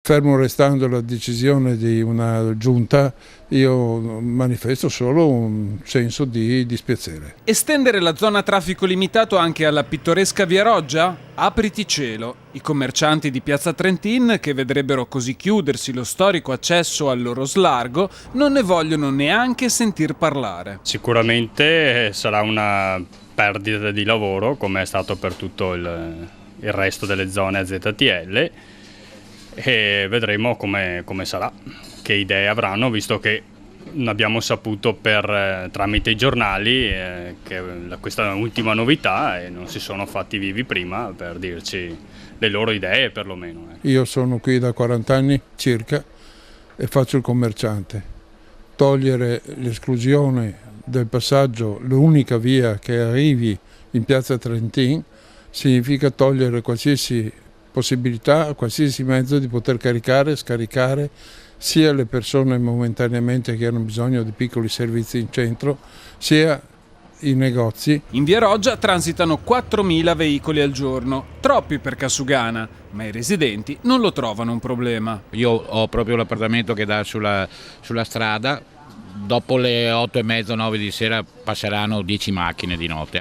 fermo restando la decisione di una giunta, io manifesto solo un senso di dispiacere. Estendere la zona a traffico limitato anche alla pittoresca Via Roggia? Apriti cielo. I commercianti di Piazza Trentin, che vedrebbero così chiudersi lo storico accesso al loro slargo, non ne vogliono neanche sentir parlare. Sicuramente sarà una perdita di lavoro, come è stato per tutto il resto delle zone AZTL, e vedremo come sarà, che idee avranno, visto che abbiamo saputo tramite i giornali questa ultima novità e non si sono fatti vivi prima per dirci le loro idee perlomeno. Io sono qui da 40 anni circa e faccio il commerciante. Togliere l'esclusione del passaggio, l'unica via che arrivi in Piazza Trentin, significa togliere qualsiasi possibilità, qualsiasi mezzo di poter caricare e scaricare sia le persone momentaneamente che hanno bisogno di piccoli servizi in centro, sia i negozi. In Via Roggia transitano 4.000 veicoli al giorno, troppi per Casugana, ma i residenti non lo trovano un problema. Io ho proprio l'appartamento che dà sulla strada, dopo le 8:30, 9 di sera passeranno 10 macchine di notte.